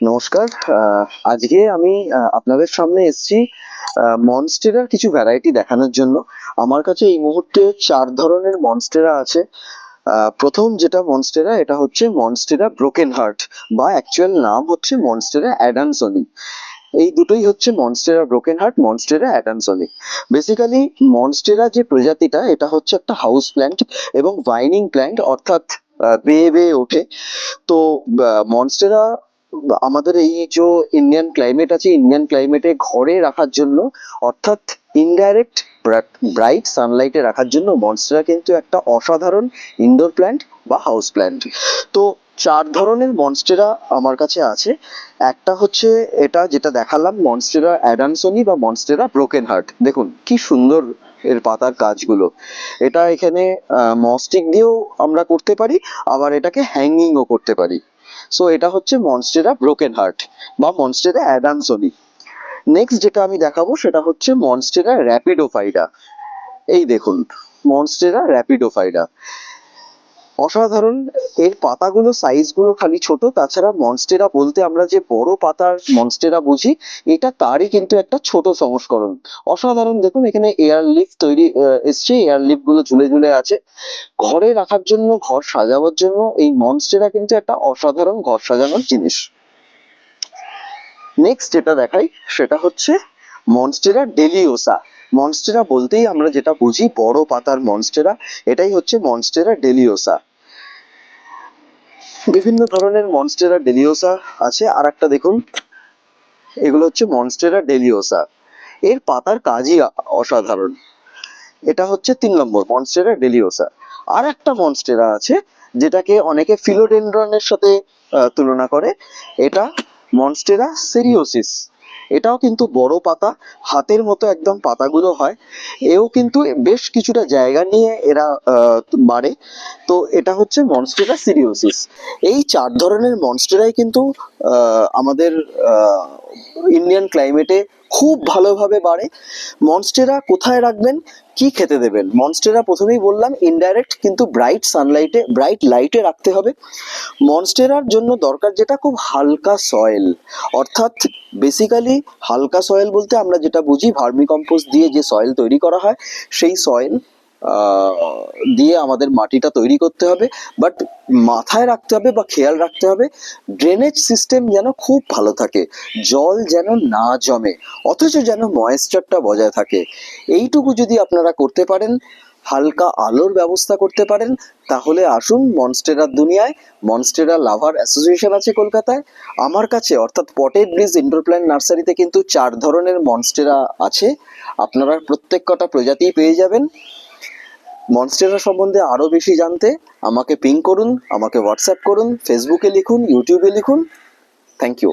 নমস্কার। আজকে আমি আপনাদের সামনে এসেছি মনস্টেরার কিছু ভ্যারাইটি দেখানোর জন্য। আমার কাছে এই মুহূর্তে ৪ ধরনের মনস্টেরা আছে। প্রথম যেটা মনস্টেরা, এটা হচ্ছে মনস্টেরা ব্রোকেন হার্ট, বা অ্যাকচুয়াল নাম হচ্ছে মনস্টেরা অ্যাডামসনি। এই দুটোই হচ্ছে Monstera broken heart, Monstera adamsonii. Basically Monstera যে প্রজাতিটা, এটা হচ্ছে একটা হাউস প্ল্যান্ট এবং ভাইনিং প্ল্যান্ট, অর্থাৎ বেয়ে বেয়ে ওঠে। তো মনস্টেরা আমাদের এই যে ইন্ডিয়ান ক্লাইমেট আছে, ইন্ডিয়ান ক্লাইমেটে ঘরে রাখার জন্য, অর্থাৎ ইনডাইরেক্ট ব্রাইট সানলাইটে রাখার জন্য মনস্টেরা কিন্তু একটা অসাধারণ ইনডোর প্ল্যান্ট বা হাউস প্ল্যান্ট। তো ৪ ধরনের মনস্টেরা আমার কাছে আছে। একটা হচ্ছে এটা যেটা দেখালাম, মনস্টেরা অ্যাডামসনি বা মনস্টেরা ব্রোকেন হার্ট। দেখুন কি সুন্দর এর পাতার কাজগুলো। এটা এখানে মস্টিক দিয়েও আমরা করতে পারি, আবার এটাকে হ্যাঙ্গিংও করতে পারি। সো এটা হচ্ছে মনস্টেরা ব্রোকেন হার্ট বা মনস্টেরা অ্যাডামসনি। নেক্সট যেটা আমি দেখাবো সেটা হচ্ছে মনস্টেরা র্যাপিডোফাইডা। এই দেখুন, মনস্টেরা র্যাপিডোফাইডা অসাধারণ। এর পাতাগুলো সাইজগুলো খালি ছোট, তাছাড়া মনস্টেরা বলতে আমরা যে বড় পাতার মনস্টেরা বুঝি, এটা তারই কিন্তু একটা ছোট সংস্করণ। অসাধারণ। দেখুন এখানে এয়ার লিফ তৈরি এসছে, এয়ার লিফ গুলো ঝুলে ঝুলে আছে। ঘরে রাখার জন্য, ঘর সাজাবার জন্য এই মনস্টেরা কিন্তু একটা অসাধারণ ঘর সাজানোর জিনিস। নেক্সট যেটা দেখাই সেটা হচ্ছে মনস্টেরা ডেলিওসা। মনস্টেরা বলতেই আমরা যেটা বুঝি বড় পাতার মনস্টেরা, এটাই হচ্ছে মনস্টেরা ডেলিওসা। বিভিন্ন ধরনের মনস্টেরা ডেলিওসা আছে। আর একটা দেখুন, এগুলো হচ্ছে মনস্টেরা ডেলিওসা। এর পাতার কাজই অসাধারণ। এটা হচ্ছে ৩ নম্বর মনস্টেরা ডেলিওসা। আর একটা মনস্টেরা আছে যেটাকে অনেকে ফিলোডেনড্রনের সাথে তুলনা করে। এটা মনস্টেরা সিরিওসিস। এটাও কিন্তু বড় পাতা, হাতের মতো একদম পাতাগুলো হয়। এও কিন্তু বেশ কিছুটা জায়গা নিয়ে এরা বাড়ে। তো এটা হচ্ছে মনস্টেরা সিরিওসিস। এই ৪ ধরনের মনস্টেরাই কিন্তু আমাদের ইন্ডিয়ান ক্লাইমেটে খুব ভালোভাবে বাড়ে। মনস্টেরা কোথায় রাখবেন, কি খেতে দেবেন? মনস্টেরা প্রথমেই বললাম ইনডাইরেক্ট কিন্তু ব্রাইট সানলাইটে, ব্রাইট লাইটে রাখতে হবে। মনস্টেরার জন্য দরকার যেটা, খুব হালকা সয়েল। অর্থাৎ বেসিক্যালি হালকা সয়েল বলতে আমরা যেটা বুঝি ভার্মি কম্পোস্ট দিয়ে যে সয়েল তৈরি করা হয়, সেই সয়েল দিয়ে আমাদের মাটিটা তৈরি করতে হবে। বাট মাথায় রাখতে হবে বা খেয়াল রাখতে হবে, ড্রেনেজ সিস্টেম যেন খুব ভালো থাকে, জল যেন না জমে, অথচ যেন ময়েশ্চারটা বজায় থাকে। এইটুকু যদি আপনারা করতে পারেন, হালকা আলোর ব্যবস্থা করতে পারেন, তাহলে আসুন মনস্টেরার দুনিয়ায়। মনস্টেরা লাভার অ্যাসোসিয়েশন আছে কলকাতায়। আমার কাছে অর্থাৎ পটেড ব্রিজ ইনডোর প্ল্যান্ট নার্সারিতে কিন্তু ৪ ধরনের মনস্টেরা আছে। আপনারা প্রত্যেক কটা প্রজাতিই পেয়ে যাবেন। মনস্টেরা সম্বন্ধে আরো বেশি জানতে আমাকে পিং করুন, আমাকে হোয়াটসঅ্যাপ করুন, ফেসবুকে লিখুন, ইউটিউবে লিখুন। Thank you.